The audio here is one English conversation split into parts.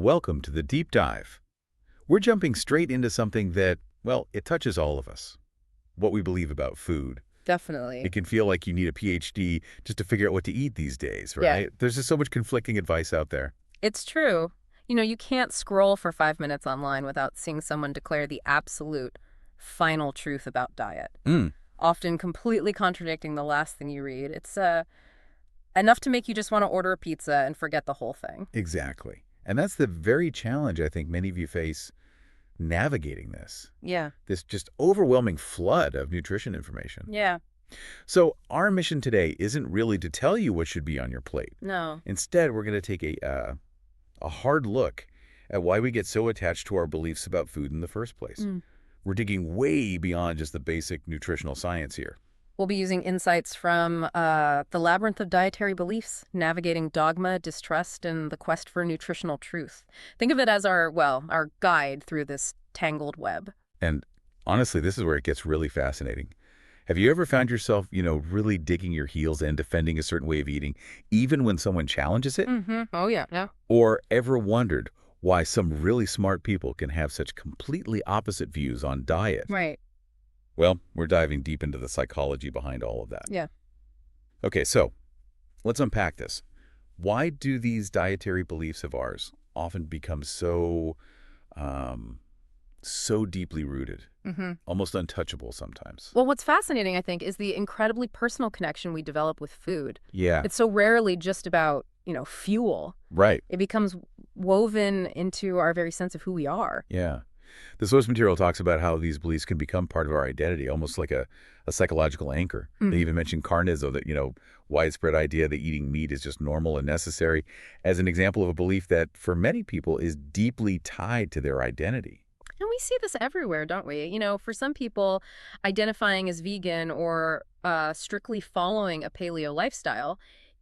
Welcome to the deep dive. We're jumping straight into something that, well, it touches all of us. What we believe about food. Definitely. It can feel like you need a PhD just to figure out what to eat these days, Yeah. right? There's just so much conflicting advice out there. It's true. You can't scroll for 5 minutes online without seeing someone declare the absolute final truth about diet, Mm, often completely contradicting the last thing you read. It's enough to make you just want to order a pizza and forget the whole thing. exactly. And that's the very challenge I think many of you face navigating this. Yeah. This just overwhelming flood of nutrition information. Yeah. So our mission today isn't really to tell you what should be on your plate. No. Instead, we're going to take a hard look at why we get so attached to our beliefs about food in the first place. We're digging way beyond just the basic nutritional science here. We'll be using insights from the labyrinth of dietary beliefs, navigating dogma, distrust, and the quest for nutritional truth. Think of it as our guide through this tangled web. And honestly, this is where it gets really fascinating. Have you ever found yourself, really digging your heels in, defending a certain way of eating, even when someone challenges it? Mm-hmm. Oh, yeah. Yeah. Or ever wondered why some really smart people can have such completely opposite views on diet? Right. Well, we're diving deep into the psychology behind all of that. Yeah. Okay, so let's unpack this. Why do these dietary beliefs of ours often become so deeply rooted, Mm-hmm. almost untouchable sometimes? Well, what's fascinating, I think, is the incredibly personal connection we develop with food. Yeah, It's so rarely just about, fuel. right. It becomes woven into our very sense of who we are. Yeah. The source material talks about how these beliefs can become part of our identity, almost like a psychological anchor. They even mention carnizo, that, widespread idea that eating meat is just normal and necessary, as an example of a belief that, for many people, is deeply tied to their identity. And we see this everywhere, don't we? For some people, identifying as vegan or strictly following a paleo lifestyle,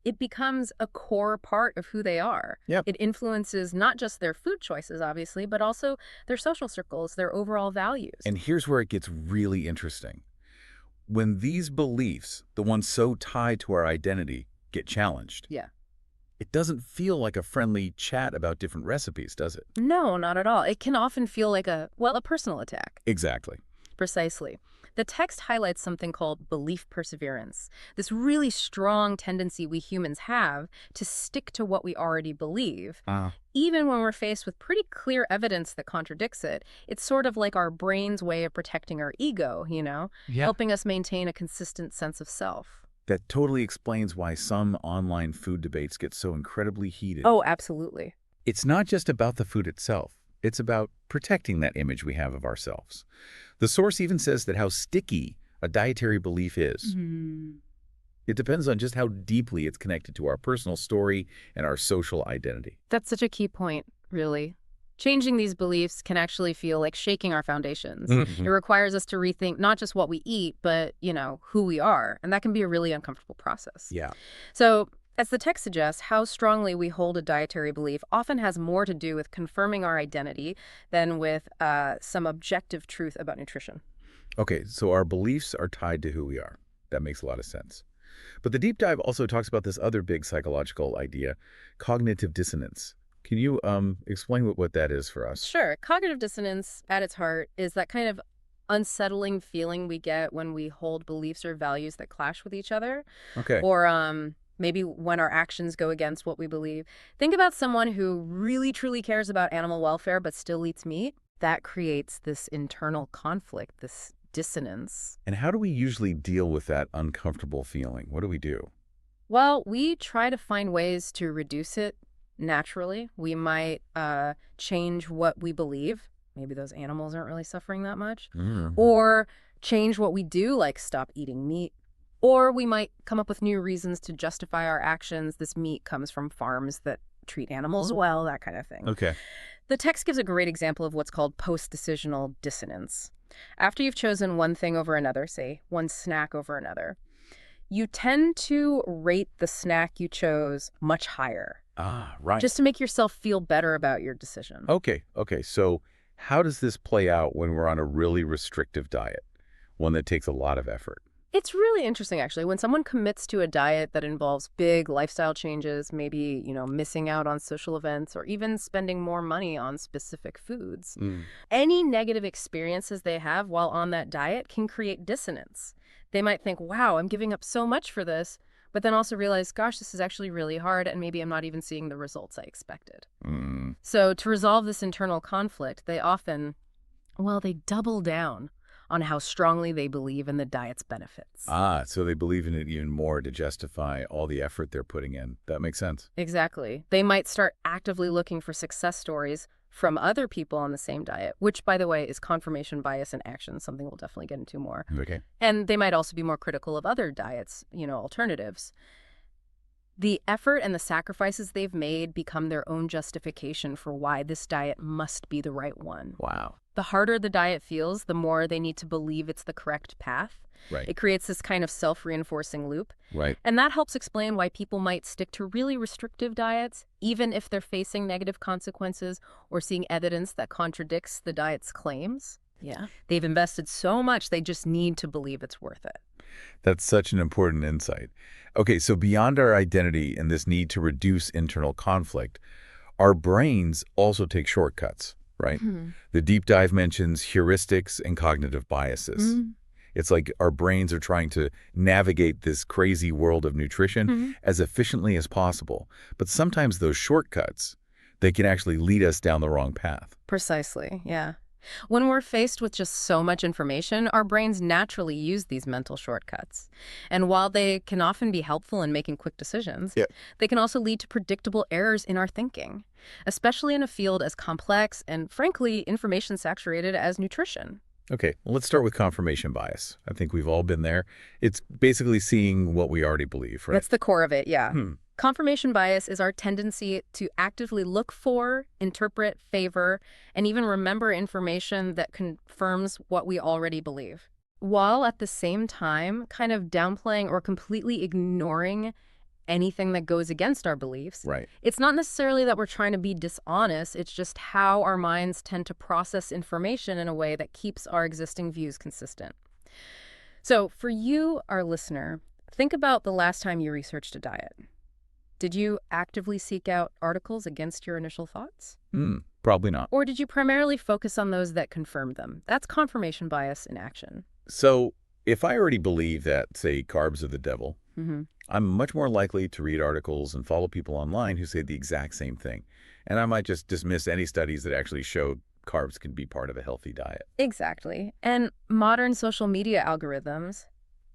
it becomes a core part of who they are. Yep. It influences not just their food choices, obviously, but also their social circles, their overall values. And here's where it gets really interesting. When these beliefs, the ones so tied to our identity, get challenged, Yeah. it doesn't feel like a friendly chat about different recipes, does it? No, not at all. It can often feel like a personal attack. Exactly. Precisely. The text highlights something called belief perseverance, this really strong tendency we humans have to stick to what we already believe, even when we're faced with pretty clear evidence that contradicts it. It's sort of like our brain's way of protecting our ego, helping us maintain a consistent sense of self. That totally explains why some online food debates get so incredibly heated. Oh, absolutely. It's not just about the food itself. It's about protecting that image we have of ourselves. The source even says that how sticky a dietary belief is. It depends on just how deeply it's connected to our personal story and our social identity. That's such a key point, really. Changing these beliefs can actually feel like shaking our foundations. It requires us to rethink not just what we eat, but, who we are. And that can be a really uncomfortable process. Yeah. So, as the text suggests, how strongly we hold a dietary belief often has more to do with confirming our identity than with some objective truth about nutrition. Okay, so our beliefs are tied to who we are. That makes a lot of sense. But the deep dive also talks about this other big psychological idea, cognitive dissonance. Can you explain what that is for us? Sure. Cognitive dissonance, at its heart, is that kind of unsettling feeling we get when we hold beliefs or values that clash with each other. Okay. Or maybe when our actions go against what we believe. Think about someone who really, truly cares about animal welfare but still eats meat. That creates this internal conflict, this dissonance. And how do we usually deal with that uncomfortable feeling? What do we do? Well, we try to find ways to reduce it naturally. We might change what we believe. Maybe those animals aren't really suffering that much. Or change what we do, like stop eating meat. Or we might come up with new reasons to justify our actions. This meat comes from farms that treat animals well, that kind of thing. Okay. The text gives a great example of what's called post-decisional dissonance. After you've chosen one thing over another, say one snack over another, you tend to rate the snack you chose much higher. Right. Just to make yourself feel better about your decision. Okay. So how does this play out when we're on a really restrictive diet, one that takes a lot of effort? It's really interesting, actually. When someone commits to a diet that involves big lifestyle changes, maybe, missing out on social events or even spending more money on specific foods, any negative experiences they have while on that diet can create dissonance. They might think, wow, I'm giving up so much for this, but then also realize, gosh, this is actually really hard, and maybe I'm not even seeing the results I expected. So to resolve this internal conflict, they often, they double down on how strongly they believe in the diet's benefits. So they believe in it even more to justify all the effort they're putting in. That makes sense. Exactly. They might start actively looking for success stories from other people on the same diet, which, by the way, is confirmation bias in action, something we'll definitely get into more. Okay. And they might also be more critical of other diets, alternatives. The effort and the sacrifices they've made become their own justification for why this diet must be the right one. Wow. The harder the diet feels, the more they need to believe it's the correct path. Right. It creates this kind of self-reinforcing loop. Right. And that helps explain why people might stick to really restrictive diets, even if they're facing negative consequences or seeing evidence that contradicts the diet's claims. Yeah. They've invested so much, they just need to believe it's worth it. That's such an important insight. Okay, so beyond our identity and this need to reduce internal conflict, our brains also take shortcuts, right? The deep dive mentions heuristics and cognitive biases. It's like our brains are trying to navigate this crazy world of nutrition as efficiently as possible. But sometimes those shortcuts, they can actually lead us down the wrong path. Precisely, yeah. When we're faced with just so much information, our brains naturally use these mental shortcuts. And while they can often be helpful in making quick decisions, they can also lead to predictable errors in our thinking, especially in a field as complex and, frankly, information-saturated as nutrition. Okay, well, let's start with confirmation bias. I think we've all been there. It's basically seeing what we already believe, right? That's the core of it, yeah. Confirmation bias is our tendency to actively look for, interpret, favor, and even remember information that confirms what we already believe, while at the same time kind of downplaying or completely ignoring anything that goes against our beliefs. Right. It's not necessarily that we're trying to be dishonest, it's just how our minds tend to process information in a way that keeps our existing views consistent. So for you, our listener, think about the last time you researched a diet. Did you actively seek out articles against your initial thoughts? Probably not. Or did you primarily focus on those that confirmed them? That's confirmation bias in action. So if I already believe that, say, carbs are the devil, I'm much more likely to read articles and follow people online who say the exact same thing. And I might just dismiss any studies that actually show carbs can be part of a healthy diet. Exactly. And modern social media algorithms,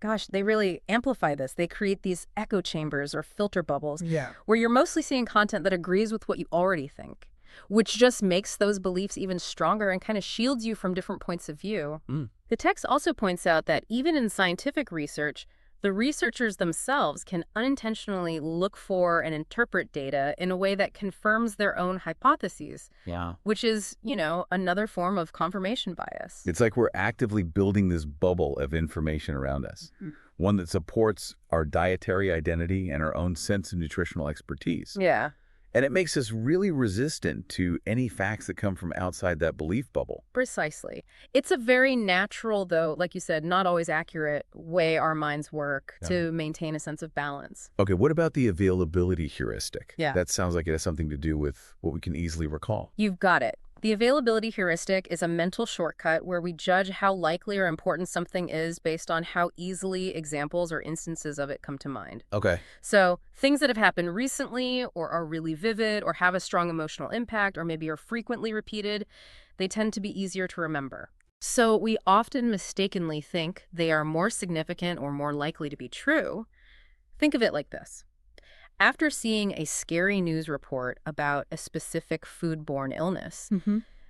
gosh, they really amplify this. They create these echo chambers or filter bubbles where you're mostly seeing content that agrees with what you already think, which just makes those beliefs even stronger and kind of shields you from different points of view. The text also points out that even in scientific research, the researchers themselves can unintentionally look for and interpret data in a way that confirms their own hypotheses, which is, another form of confirmation bias. It's like we're actively building this bubble of information around us, one that supports our dietary identity and our own sense of nutritional expertise. Yeah. And it makes us really resistant to any facts that come from outside that belief bubble. Precisely. It's a very natural, though, like you said, not always accurate way our minds work to maintain a sense of balance. Okay, what about the availability heuristic? Yeah. That sounds like it has something to do with what we can easily recall. You've got it. The availability heuristic is a mental shortcut where we judge how likely or important something is based on how easily examples or instances of it come to mind. Okay. So things that have happened recently or are really vivid or have a strong emotional impact or maybe are frequently repeated, they tend to be easier to remember. So we often mistakenly think they are more significant or more likely to be true. Think of it like this. After seeing a scary news report about a specific foodborne illness,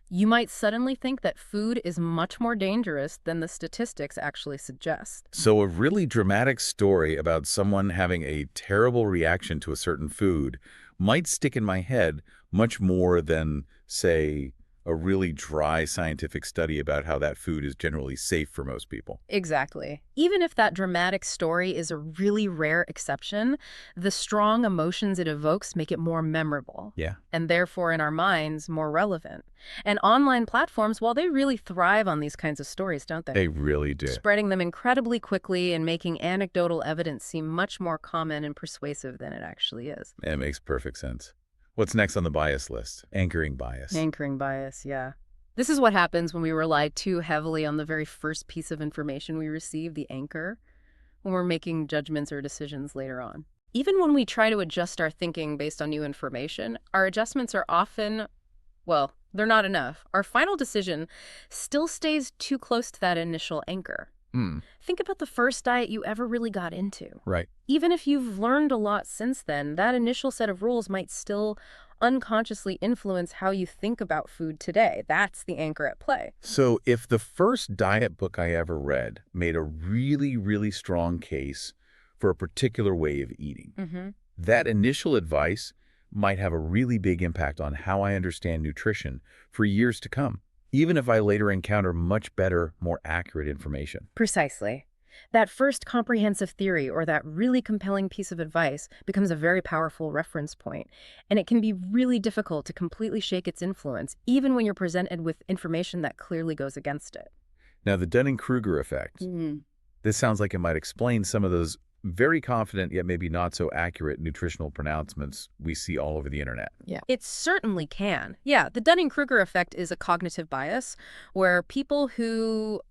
you might suddenly think that food is much more dangerous than the statistics actually suggest. So a really dramatic story about someone having a terrible reaction to a certain food might stick in my head much more than, say, a really dry scientific study about how that food is generally safe for most people. Exactly. Even if that dramatic story is a really rare exception, the strong emotions it evokes make it more memorable. Yeah. And therefore, in our minds, more relevant. And online platforms, well, they really thrive on these kinds of stories, don't they? They really do. Spreading them incredibly quickly and making anecdotal evidence seem much more common and persuasive than it actually is. It makes perfect sense. What's next on the bias list? Anchoring bias. Anchoring bias, yeah. This is what happens when we rely too heavily on the very first piece of information we receive, the anchor, when we're making judgments or decisions later on. Even when we try to adjust our thinking based on new information, our adjustments are often, well, they're not enough. Our final decision still stays too close to that initial anchor. Think about the first diet you ever really got into. Right. Even if you've learned a lot since then, that initial set of rules might still unconsciously influence how you think about food today. That's the anchor at play. So if the first diet book I ever read made a really, really strong case for a particular way of eating, that initial advice might have a really big impact on how I understand nutrition for years to come, even if I later encounter much better, more accurate information. Precisely. That first comprehensive theory or that really compelling piece of advice becomes a very powerful reference point, and it can be really difficult to completely shake its influence, even when you're presented with information that clearly goes against it. Now, the Dunning-Kruger effect. This sounds like it might explain some of those very confident yet maybe not so accurate nutritional pronouncements we see all over the internet. Yeah. It certainly can. Yeah, the Dunning-Kruger effect is a cognitive bias where people who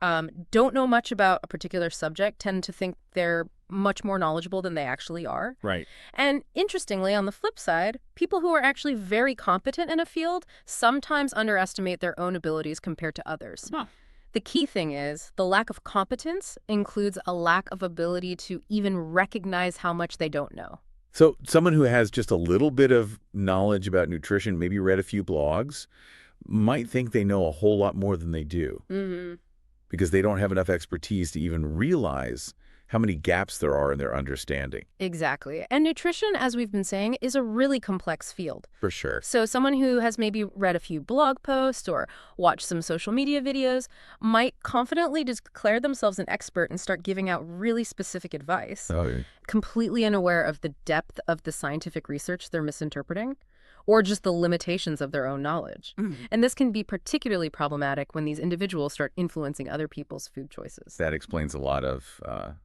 don't know much about a particular subject tend to think they're much more knowledgeable than they actually are. Right. And interestingly, on the flip side, people who are actually very competent in a field sometimes underestimate their own abilities compared to others. The key thing is the lack of competence includes a lack of ability to even recognize how much they don't know. So someone who has just a little bit of knowledge about nutrition, maybe read a few blogs, might think they know a whole lot more than they do because they don't have enough expertise to even realize how many gaps there are in their understanding. Exactly. And nutrition, as we've been saying, is a really complex field. For sure. So someone who has maybe read a few blog posts or watched some social media videos might confidently declare themselves an expert and start giving out really specific advice, completely unaware of the depth of the scientific research they're misinterpreting, or just the limitations of their own knowledge. And this can be particularly problematic when these individuals start influencing other people's food choices. That explains a lot of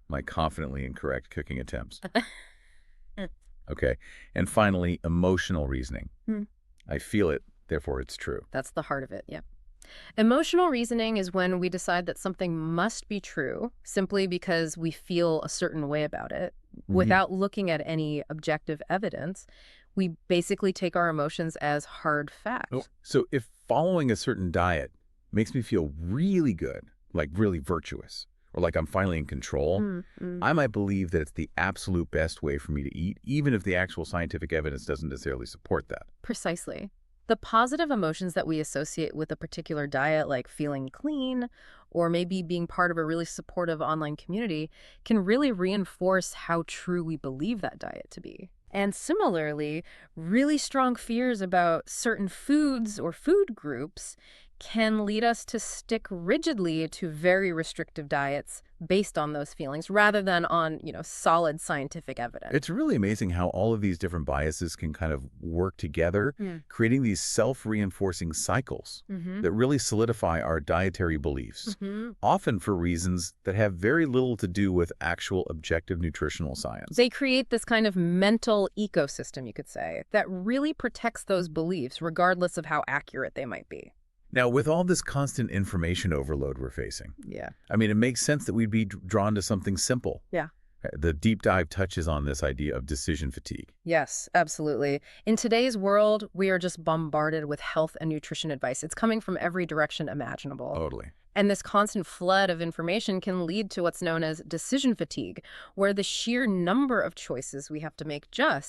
my confidently incorrect cooking attempts. Okay. And finally, emotional reasoning. I feel it, therefore it's true. That's the heart of it, yeah. Emotional reasoning is when we decide that something must be true simply because we feel a certain way about it without looking at any objective evidence. We basically take our emotions as hard facts. So if following a certain diet makes me feel really good, like really virtuous, or like I'm finally in control, I might believe that it's the absolute best way for me to eat, even if the actual scientific evidence doesn't necessarily support that. Precisely. The positive emotions that we associate with a particular diet, like feeling clean or maybe being part of a really supportive online community, can really reinforce how true we believe that diet to be. And similarly, really strong fears about certain foods or food groups can lead us to stick rigidly to very restrictive diets based on those feelings rather than on, solid scientific evidence. It's really amazing how all of these different biases can kind of work together, creating these self-reinforcing cycles that really solidify our dietary beliefs, often for reasons that have very little to do with actual objective nutritional science. They create this kind of mental ecosystem, you could say, that really protects those beliefs regardless of how accurate they might be. Now, with all this constant information overload we're facing, I mean, it makes sense that we'd be drawn to something simple. The deep dive touches on this idea of decision fatigue. Yes, absolutely. In today's world, we are just bombarded with health and nutrition advice. It's coming from every direction imaginable. Totally. And this constant flood of information can lead to what's known as decision fatigue, where the sheer number of choices we have to make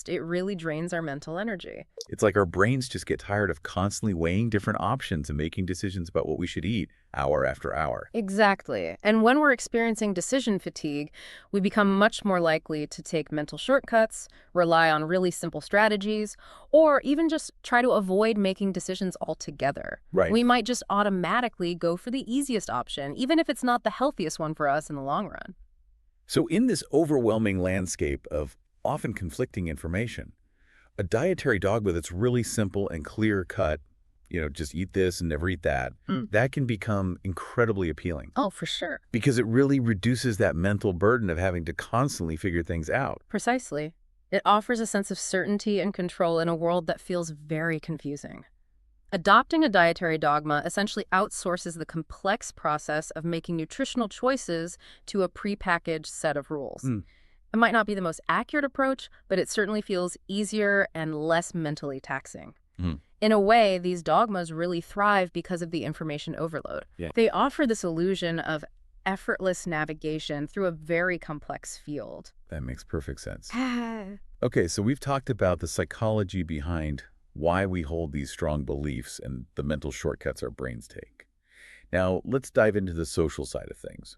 it really drains our mental energy. It's like our brains just get tired of constantly weighing different options and making decisions about what we should eat hour after hour. Exactly. And when we're experiencing decision fatigue, we become much more likely to take mental shortcuts, rely on really simple strategies, or even just try to avoid making decisions altogether. Right. We might just automatically go for the easiest option, even if it's not the healthiest one for us in the long run. So in this overwhelming landscape of often conflicting information, a dietary dogma that's really simple and clear-cut, just eat this and never eat that, that can become incredibly appealing. Oh, for sure. Because it really reduces that mental burden of having to constantly figure things out. Precisely. It offers a sense of certainty and control in a world that feels very confusing. Adopting a dietary dogma essentially outsources the complex process of making nutritional choices to a prepackaged set of rules. It might not be the most accurate approach, but it certainly feels easier and less mentally taxing. In a way, these dogmas really thrive because of the information overload. Yeah. They offer this illusion of effortless navigation through a very complex field. That makes perfect sense. Okay, so we've talked about the psychology behind why we hold these strong beliefs and the mental shortcuts our brains take. Now, let's dive into the social side of things.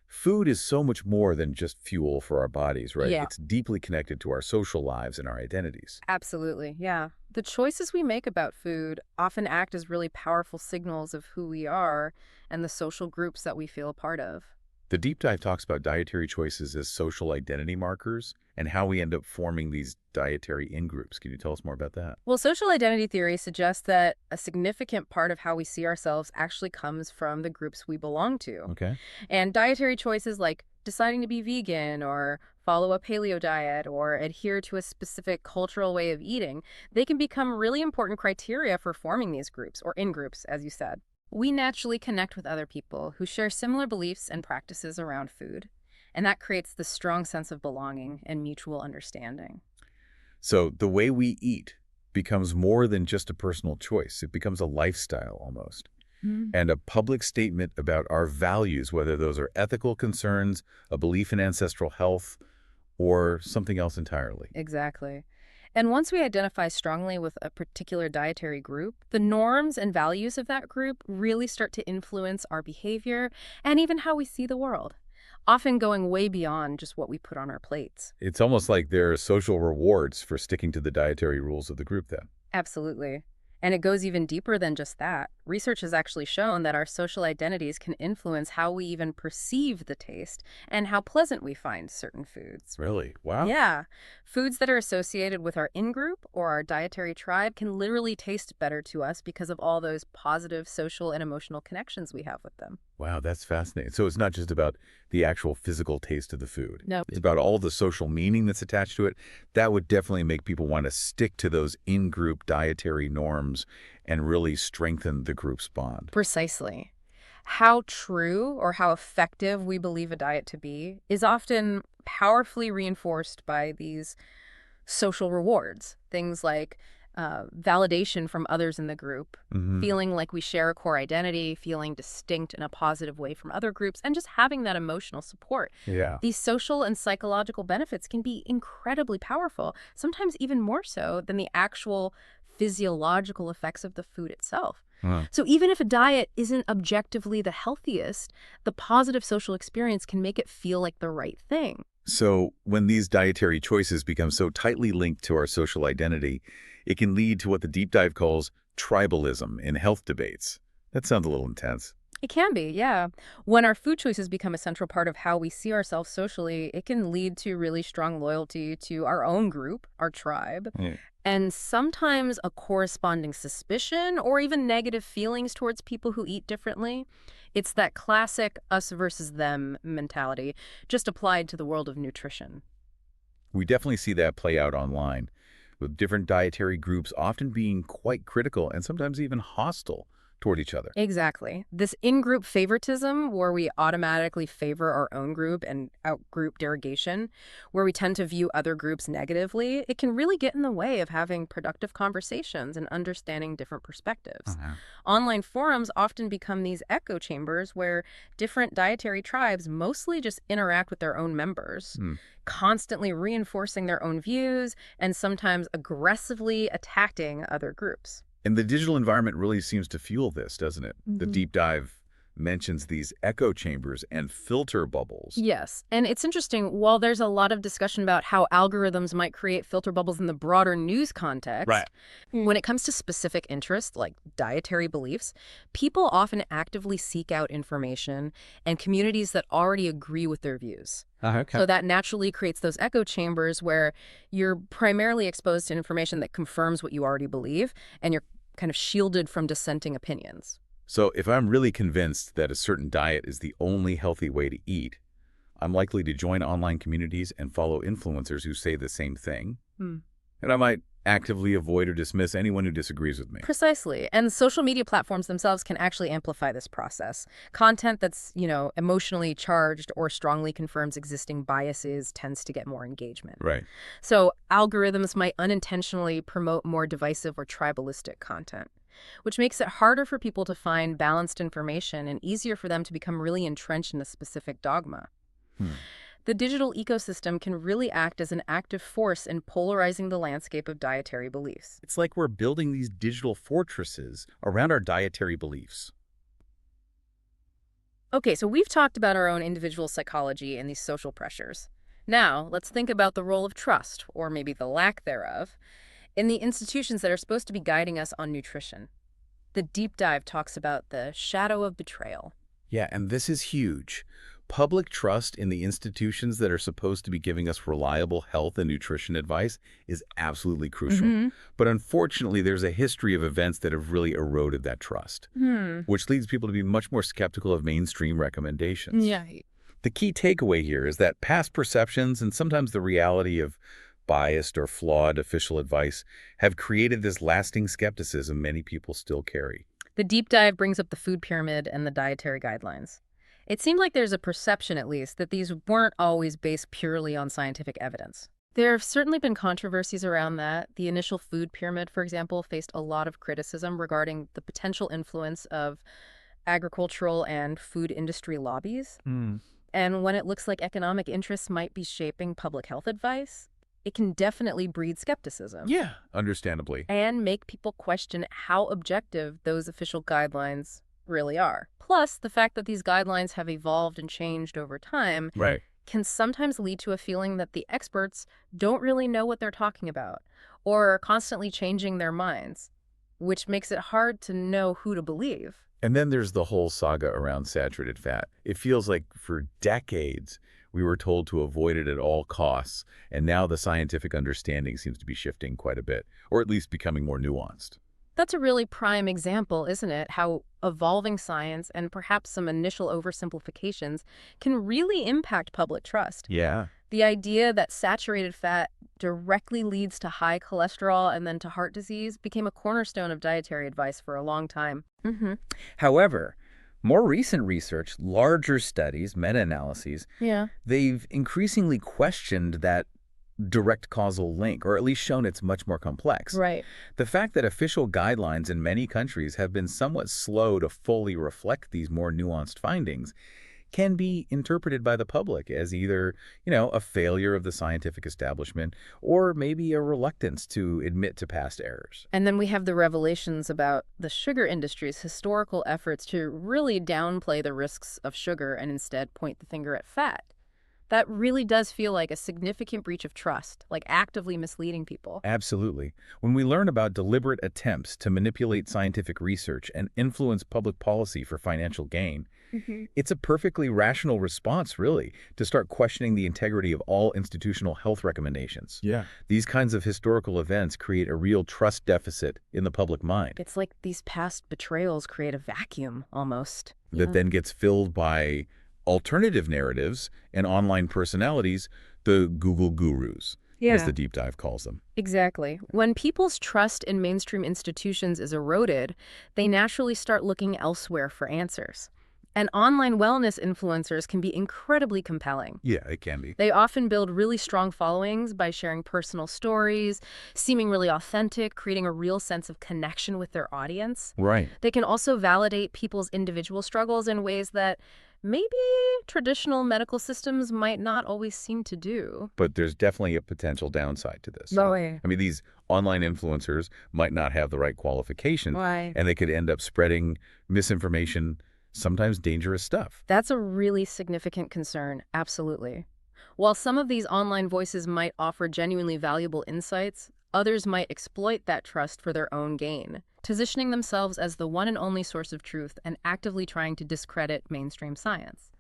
Food is so much more than just fuel for our bodies, right? Yeah. It's deeply connected to our social lives and our identities. Absolutely, yeah. The choices we make about food often act as really powerful signals of who we are and the social groups that we feel a part of. The deep dive talks about dietary choices as social identity markers and how we end up forming these dietary in-groups. Can you tell us more about that? Well, social identity theory suggests that a significant part of how we see ourselves actually comes from the groups we belong to. Okay. And dietary choices like deciding to be vegan or follow a paleo diet or adhere to a specific cultural way of eating, they can become really important criteria for forming these groups, or in-groups, as you said. We naturally connect with other people who share similar beliefs and practices around food, and that creates this strong sense of belonging and mutual understanding. So the way we eat becomes more than just a personal choice. It becomes a lifestyle almost. And a public statement about our values, whether those are ethical concerns, a belief in ancestral health, or something else entirely. Exactly. And once we identify strongly with a particular dietary group, the norms and values of that group really start to influence our behavior and even how we see the world, often going way beyond just what we put on our plates. It's almost like there are social rewards for sticking to the dietary rules of the group then. Absolutely. And it goes even deeper than just that. Research has actually shown that our social identities can influence how we even perceive the taste and how pleasant we find certain foods. Really? Wow. Yeah. Foods that are associated with our in-group or our dietary tribe can literally taste better to us because of all those positive social and emotional connections we have with them. Wow, that's fascinating. So it's not just about the actual physical taste of the food. No. It's about all the social meaning that's attached to it. That would definitely make people want to stick to those in-group dietary norms and really strengthen the group's bond. Precisely. How true or how effective we believe a diet to be is often powerfully reinforced by these social rewards. Things like validation from others in the group, feeling like we share a core identity, feeling distinct in a positive way from other groups, and just having that emotional support. Yeah. These social and psychological benefits can be incredibly powerful, sometimes even more so than the actual physiological effects of the food itself. So even if a diet isn't objectively the healthiest, the positive social experience can make it feel like the right thing. So when these dietary choices become so tightly linked to our social identity, it can lead to what the deep dive calls tribalism in health debates. That sounds a little intense. It can be, yeah. When our food choices become a central part of how we see ourselves socially, it can lead to really strong loyalty to our own group, our tribe, and sometimes a corresponding suspicion or even negative feelings towards people who eat differently. It's that classic us versus them mentality, just applied to the world of nutrition. We definitely see that play out online, with different dietary groups often being quite critical and sometimes even hostile toward each other. Exactly. This in-group favoritism, where we automatically favor our own group, and out-group derogation, where we tend to view other groups negatively, it can really get in the way of having productive conversations and understanding different perspectives. Online forums often become these echo chambers where different dietary tribes mostly just interact with their own members, constantly reinforcing their own views and sometimes aggressively attacking other groups. And the digital environment really seems to fuel this, doesn't it? The deep dive mentions these echo chambers and filter bubbles. Yes. And it's interesting, while there's a lot of discussion about how algorithms might create filter bubbles in the broader news context, when it comes to specific interests like dietary beliefs, people often actively seek out information and communities that already agree with their views. So that naturally creates those echo chambers where you're primarily exposed to information that confirms what you already believe, and you're kind of shielded from dissenting opinions. So if I'm really convinced that a certain diet is the only healthy way to eat, I'm likely to join online communities and follow influencers who say the same thing. And I might actively avoid or dismiss anyone who disagrees with me. Precisely. And social media platforms themselves can actually amplify this process. Content that's, emotionally charged or strongly confirms existing biases tends to get more engagement. So algorithms might unintentionally promote more divisive or tribalistic content, which makes it harder for people to find balanced information and easier for them to become really entrenched in a specific dogma. The digital ecosystem can really act as an active force in polarizing the landscape of dietary beliefs. It's like we're building these digital fortresses around our dietary beliefs. Okay, so we've talked about our own individual psychology and these social pressures. Now, let's think about the role of trust, or maybe the lack thereof, in the institutions that are supposed to be guiding us on nutrition. The deep dive talks about the shadow of betrayal. Yeah, and this is huge. Public trust in the institutions that are supposed to be giving us reliable health and nutrition advice is absolutely crucial. But unfortunately, there's a history of events that have really eroded that trust, which leads people to be much more skeptical of mainstream recommendations. The key takeaway here is that past perceptions and sometimes the reality of biased or flawed official advice have created this lasting skepticism many people still carry. The deep dive brings up the food pyramid and the dietary guidelines. It seemed like there's a perception, at least, that these weren't always based purely on scientific evidence. There have certainly been controversies around that. The initial food pyramid, for example, faced a lot of criticism regarding the potential influence of agricultural and food industry lobbies. And when it looks like economic interests might be shaping public health advice, it can definitely breed skepticism. Yeah, understandably. And make people question how objective those official guidelines really are. Plus, the fact that these guidelines have evolved and changed over time can sometimes lead to a feeling that the experts don't really know what they're talking about, or are constantly changing their minds, which makes it hard to know who to believe. And then there's the whole saga around saturated fat. It feels like for decades we were told to avoid it at all costs, and now the scientific understanding seems to be shifting quite a bit, or at least becoming more nuanced. That's a really prime example, isn't it? How evolving science and perhaps some initial oversimplifications can really impact public trust. The idea that saturated fat directly leads to high cholesterol and then to heart disease became a cornerstone of dietary advice for a long time. However, more recent research, larger studies, meta-analyses, they've increasingly questioned that direct causal link, or at least shown it's much more complex. The fact that official guidelines in many countries have been somewhat slow to fully reflect these more nuanced findings can be interpreted by the public as either, a failure of the scientific establishment or maybe a reluctance to admit to past errors. And then we have the revelations about the sugar industry's historical efforts to really downplay the risks of sugar and instead point the finger at fat. That really does feel like a significant breach of trust, like actively misleading people. Absolutely. When we learn about deliberate attempts to manipulate scientific research and influence public policy for financial gain, it's a perfectly rational response, really, to start questioning the integrity of all institutional health recommendations. These kinds of historical events create a real trust deficit in the public mind. It's like these past betrayals create a vacuum, almost. That then gets filled by alternative narratives and online personalities, the Google gurus. as the deep dive calls them. Exactly. When people's trust in mainstream institutions is eroded, they naturally start looking elsewhere for answers. And online wellness influencers can be incredibly compelling. Yeah, it can be. They often build really strong followings by sharing personal stories, seeming really authentic, creating a real sense of connection with their audience. Right. They can also validate people's individual struggles in ways that maybe traditional medical systems might not always seem to do. But there's definitely a potential downside to this. Oh, yeah. I mean, these online influencers might not have the right qualifications, Right. and they could end up spreading misinformation, sometimes dangerous stuff. That's a really significant concern, absolutely. While some of these online voices might offer genuinely valuable insights, others might exploit that trust for their own gain, positioning themselves as the one and only source of truth and actively trying to discredit mainstream science.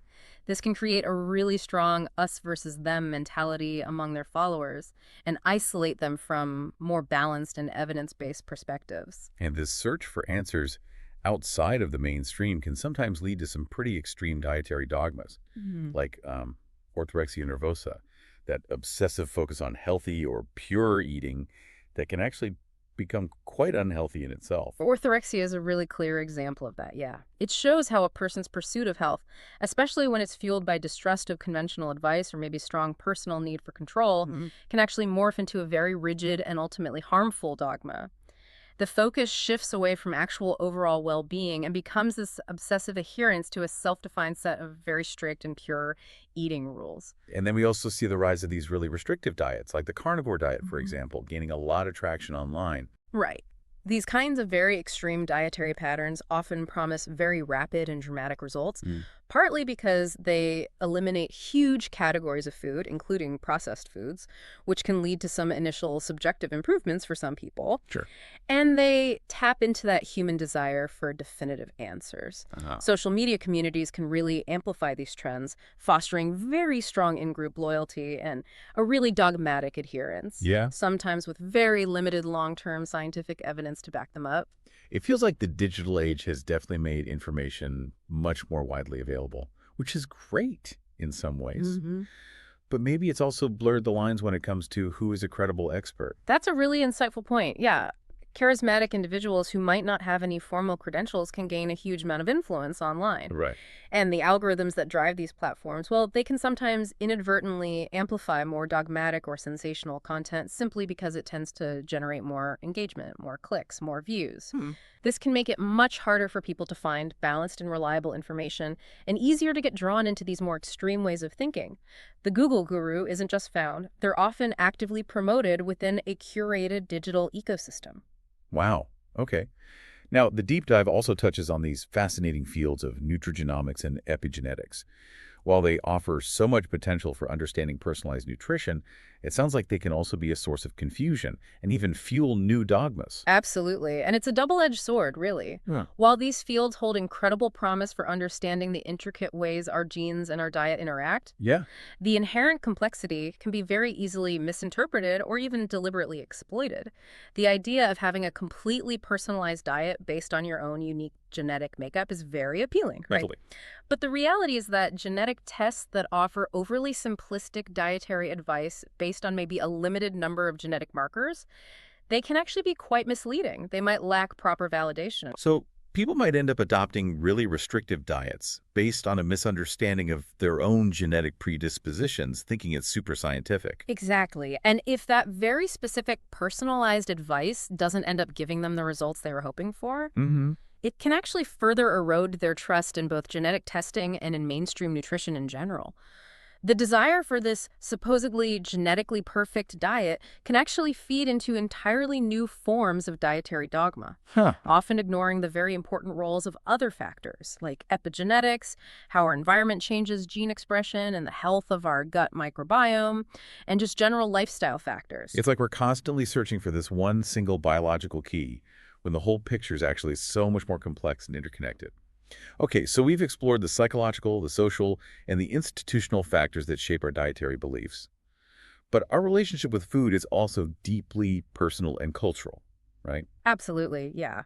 This can create a really strong us versus them mentality among their followers and isolate them from more balanced and evidence-based perspectives. And this search for answers outside of the mainstream can sometimes lead to some pretty extreme dietary dogmas, like orthorexia nervosa, that obsessive focus on healthy or pure eating that can actually become quite unhealthy in itself. Orthorexia is a really clear example of that, yeah. It shows how a person's pursuit of health, especially when it's fueled by distrust of conventional advice or maybe strong personal need for control, can actually morph into a very rigid and ultimately harmful dogma. The focus shifts away from actual overall well-being and becomes this obsessive adherence to a self-defined set of very strict and pure eating rules. And then we also see the rise of these really restrictive diets, like the carnivore diet, for example, gaining a lot of traction online. Right. These kinds of very extreme dietary patterns often promise very rapid and dramatic results, partly because they eliminate huge categories of food, including processed foods, which can lead to some initial subjective improvements for some people. Sure. And they tap into that human desire for definitive answers. Social media communities can really amplify these trends, fostering very strong in-group loyalty and a really dogmatic adherence. Yeah. Sometimes with very limited long-term scientific evidence to back them up. It feels like the digital age has definitely made information much more widely available, which is great in some ways. But maybe it's also blurred the lines when it comes to who is a credible expert. That's a really insightful point. Yeah. Charismatic individuals who might not have any formal credentials can gain a huge amount of influence online. Right. And the algorithms that drive these platforms, well, they can sometimes inadvertently amplify more dogmatic or sensational content simply because it tends to generate more engagement, more clicks, more views. This can make it much harder for people to find balanced and reliable information and easier to get drawn into these more extreme ways of thinking. The Google guru isn't just found, they're often actively promoted within a curated digital ecosystem. Wow. Okay. Now, the deep dive also touches on these fascinating fields of nutrigenomics and epigenetics. While they offer so much potential for understanding personalized nutrition, it sounds like they can also be a source of confusion and even fuel new dogmas. Absolutely. And it's a double-edged sword, really. While these fields hold incredible promise for understanding the intricate ways our genes and our diet interact, the inherent complexity can be very easily misinterpreted or even deliberately exploited. The idea of having a completely personalized diet based on your own unique genetic makeup is very appealing, right? But the reality is that genetic tests that offer overly simplistic dietary advice based on maybe a limited number of genetic markers, they can actually be quite misleading. They might lack proper validation. So people might end up adopting really restrictive diets based on a misunderstanding of their own genetic predispositions, thinking it's super scientific. Exactly. And if that very specific personalized advice doesn't end up giving them the results they were hoping for, it can actually further erode their trust in both genetic testing and in mainstream nutrition in general. The desire for this supposedly genetically perfect diet can actually feed into entirely new forms of dietary dogma, often ignoring the very important roles of other factors like epigenetics, how our environment changes gene expression and the health of our gut microbiome, and just general lifestyle factors. It's like we're constantly searching for this one single biological key, when the whole picture is actually so much more complex and interconnected. Okay, so we've explored the psychological, the social, and the institutional factors that shape our dietary beliefs. But our relationship with food is also deeply personal and cultural, right? Absolutely, yeah.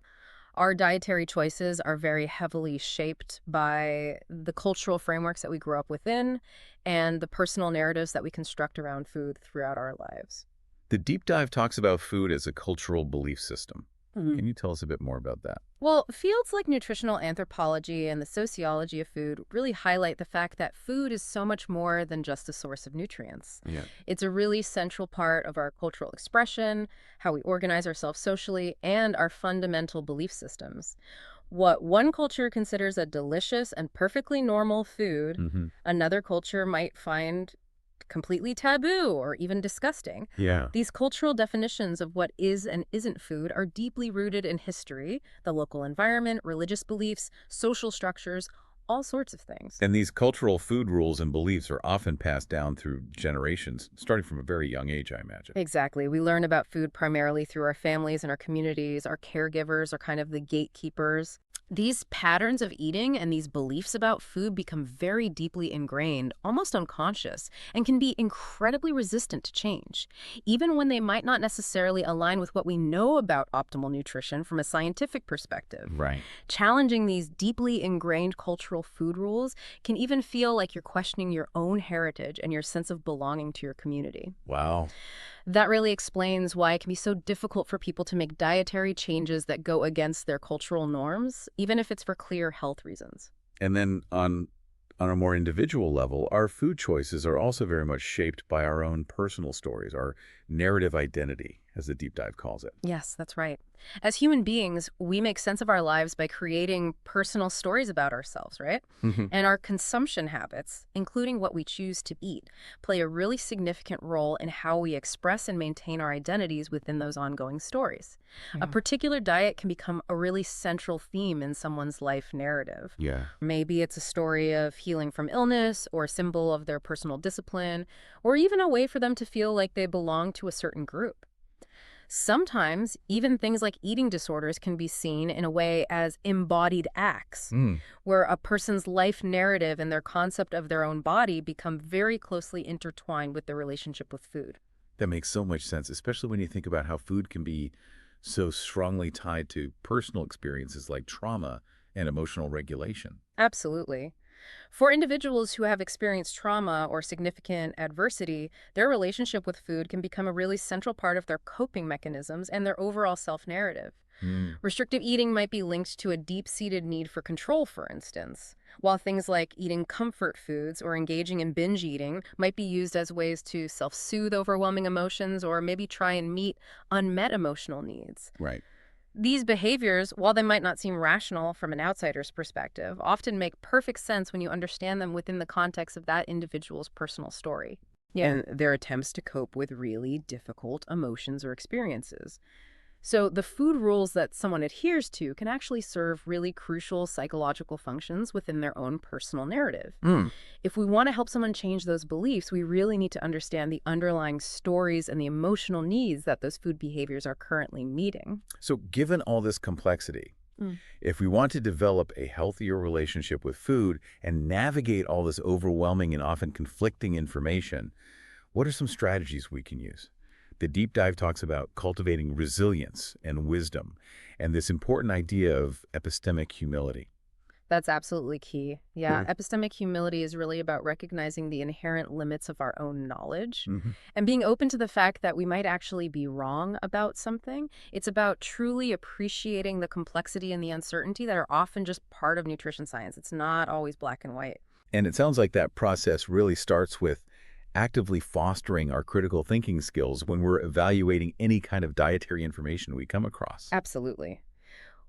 Our dietary choices are very heavily shaped by the cultural frameworks that we grew up within and the personal narratives that we construct around food throughout our lives. The deep dive talks about food as a cultural belief system. Can you tell us a bit more about that? Well, fields like nutritional anthropology and the sociology of food really highlight the fact that food is so much more than just a source of nutrients. Yeah. It's a really central part of our cultural expression, how we organize ourselves socially, and our fundamental belief systems. What one culture considers a delicious and perfectly normal food, another culture might find completely taboo or even disgusting. Yeah. These cultural definitions of what is and isn't food are deeply rooted in history, the local environment, religious beliefs, social structures, all sorts of things. And these cultural food rules and beliefs are often passed down through generations, starting from a very young age, I imagine. Exactly. We learn about food primarily through our families and our communities. Our caregivers are kind of the gatekeepers. These patterns of eating and these beliefs about food become very deeply ingrained, almost unconscious, and can be incredibly resistant to change, even when they might not necessarily align with what we know about optimal nutrition from a scientific perspective. Right. Challenging these deeply ingrained cultural food rules can even feel like you're questioning your own heritage and your sense of belonging to your community. Wow. That really explains why it can be so difficult for people to make dietary changes that go against their cultural norms, even if it's for clear health reasons. And then on a more individual level, our food choices are also very much shaped by our own personal stories, our narrative identity, as the deep dive calls it. Yes, that's right. As human beings, we make sense of our lives by creating personal stories about ourselves, right? And our consumption habits, including what we choose to eat, play a really significant role in how we express and maintain our identities within those ongoing stories. A particular diet can become a really central theme in someone's life narrative. Yeah. Maybe it's a story of healing from illness, or a symbol of their personal discipline, or even a way for them to feel like they belong to a certain group. Sometimes, even things like eating disorders can be seen in a way as embodied acts, where a person's life narrative and their concept of their own body become very closely intertwined with their relationship with food. That makes so much sense, especially when you think about how food can be so strongly tied to personal experiences like trauma and emotional regulation. Absolutely. For individuals who have experienced trauma or significant adversity, their relationship with food can become a really central part of their coping mechanisms and their overall self-narrative. Restrictive eating might be linked to a deep-seated need for control, for instance, while things like eating comfort foods or engaging in binge eating might be used as ways to self-soothe overwhelming emotions or maybe try and meet unmet emotional needs. Right. These behaviors, while they might not seem rational from an outsider's perspective, often make perfect sense when you understand them within the context of that individual's personal story. And their attempts to cope with really difficult emotions or experiences. So the food rules that someone adheres to can actually serve really crucial psychological functions within their own personal narrative. If we want to help someone change those beliefs, we really need to understand the underlying stories and the emotional needs that those food behaviors are currently meeting. So given all this complexity, if we want to develop a healthier relationship with food and navigate all this overwhelming and often conflicting information, what are some strategies we can use? The deep dive talks about cultivating resilience and wisdom and this important idea of epistemic humility. That's absolutely key. Yeah, epistemic humility is really about recognizing the inherent limits of our own knowledge and being open to the fact that we might actually be wrong about something. It's about truly appreciating the complexity and the uncertainty that are often just part of nutrition science. It's not always black and white. And it sounds like that process really starts with actively fostering our critical thinking skills when we're evaluating any kind of dietary information we come across. Absolutely.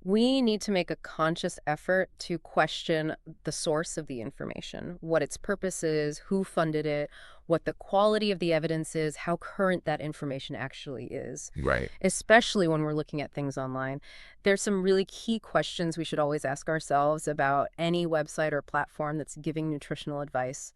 We need to make a conscious effort to question the source of the information, what its purpose is, who funded it, what the quality of the evidence is, how current that information actually is. Right. Especially when we're looking at things online. There's some really key questions we should always ask ourselves about any website or platform that's giving nutritional advice.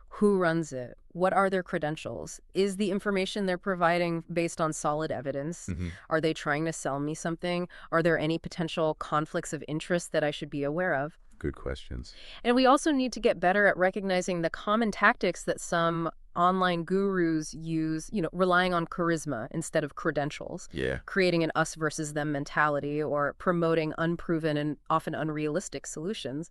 Who runs it? What are their credentials? Is the information they're providing based on solid evidence? Are they trying to sell me something? Are there any potential conflicts of interest that I should be aware of? Good questions. And we also need to get better at recognizing the common tactics that some online gurus use, relying on charisma instead of credentials, creating an us versus them mentality, or promoting unproven and often unrealistic solutions.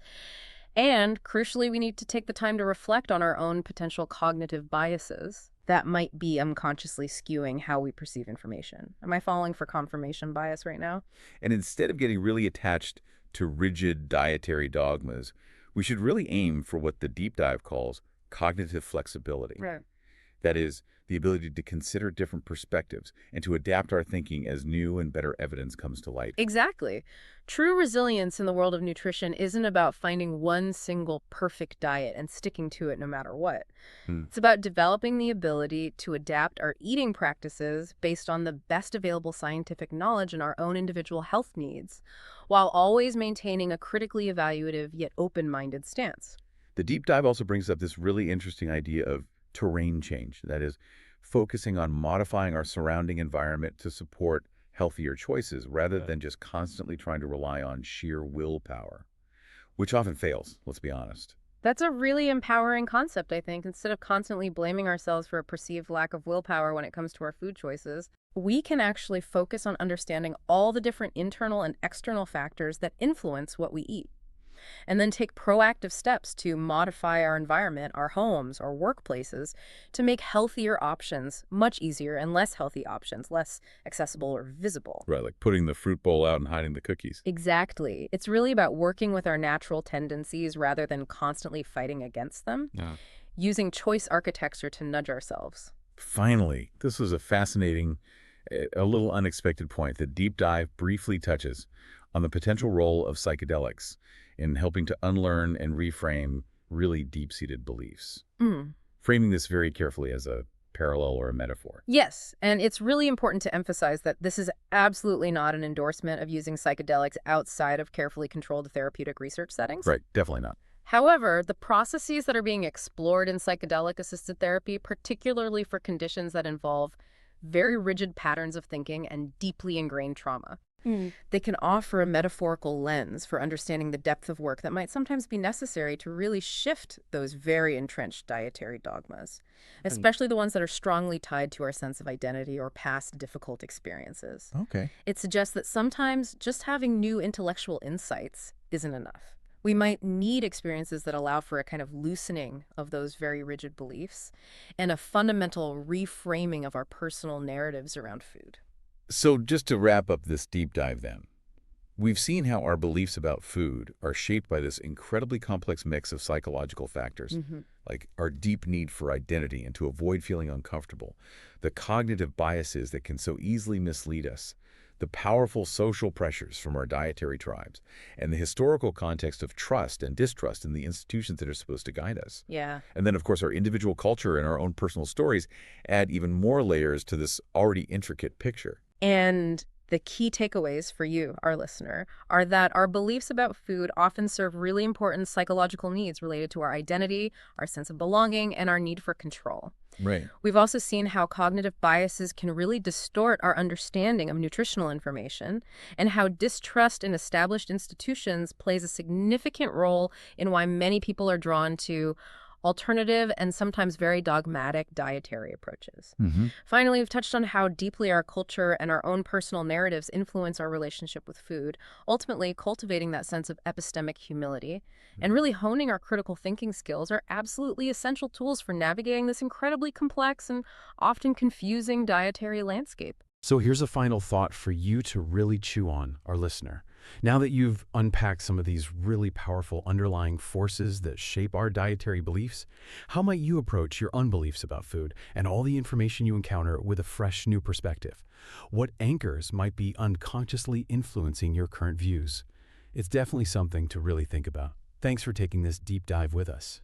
And crucially, we need to take the time to reflect on our own potential cognitive biases that might be unconsciously skewing how we perceive information. Am I falling for confirmation bias right now? And instead of getting really attached to rigid dietary dogmas, we should really aim for what the deep dive calls cognitive flexibility. Right. That is, the ability to consider different perspectives and to adapt our thinking as new and better evidence comes to light. Exactly. True resilience in the world of nutrition isn't about finding one single perfect diet and sticking to it no matter what. It's about developing the ability to adapt our eating practices based on the best available scientific knowledge and our own individual health needs, while always maintaining a critically evaluative yet open-minded stance. The deep dive also brings up this really interesting idea of terrain change. That is, focusing on modifying our surrounding environment to support healthier choices rather than just constantly trying to rely on sheer willpower, which often fails, let's be honest. That's a really empowering concept, I think. Instead of constantly blaming ourselves for a perceived lack of willpower when it comes to our food choices, we can actually focus on understanding all the different internal and external factors that influence what we eat, and then take proactive steps to modify our environment, our homes, our workplaces, to make healthier options much easier and less healthy options less accessible or visible. Right, like putting the fruit bowl out and hiding the cookies. Exactly. It's really about working with our natural tendencies rather than constantly fighting against them, using choice architecture to nudge ourselves. Finally, this was a fascinating, a little unexpected point. The deep dive briefly touches on the potential role of psychedelics in helping to unlearn and reframe really deep-seated beliefs. Framing this very carefully as a parallel or a metaphor. Yes, and it's really important to emphasize that this is absolutely not an endorsement of using psychedelics outside of carefully controlled therapeutic research settings. Right, definitely not. However, the processes that are being explored in psychedelic-assisted therapy, particularly for conditions that involve very rigid patterns of thinking and deeply ingrained trauma, they can offer a metaphorical lens for understanding the depth of work that might sometimes be necessary to really shift those very entrenched dietary dogmas, especially the ones that are strongly tied to our sense of identity or past difficult experiences. Okay. It suggests that sometimes just having new intellectual insights isn't enough. We might need experiences that allow for a kind of loosening of those very rigid beliefs and a fundamental reframing of our personal narratives around food. So just to wrap up this deep dive then, we've seen how our beliefs about food are shaped by this incredibly complex mix of psychological factors, like our deep need for identity and to avoid feeling uncomfortable, the cognitive biases that can so easily mislead us, the powerful social pressures from our dietary tribes, and the historical context of trust and distrust in the institutions that are supposed to guide us. Yeah. And then, of course, our individual culture and our own personal stories add even more layers to this already intricate picture. And the key takeaways for you, our listener, are that our beliefs about food often serve really important psychological needs related to our identity, our sense of belonging, and our need for control. Right. We've also seen how cognitive biases can really distort our understanding of nutritional information, and how distrust in established institutions plays a significant role in why many people are drawn to alternative and sometimes very dogmatic dietary approaches. Finally, we've touched on how deeply our culture and our own personal narratives influence our relationship with food, ultimately cultivating that sense of epistemic humility. And really honing our critical thinking skills are absolutely essential tools for navigating this incredibly complex and often confusing dietary landscape. So here's a final thought for you to really chew on, our listener. Now that you've unpacked some of these really powerful underlying forces that shape our dietary beliefs, how might you approach your own beliefs about food and all the information you encounter with a fresh new perspective? What anchors might be unconsciously influencing your current views? It's definitely something to really think about. Thanks for taking this deep dive with us.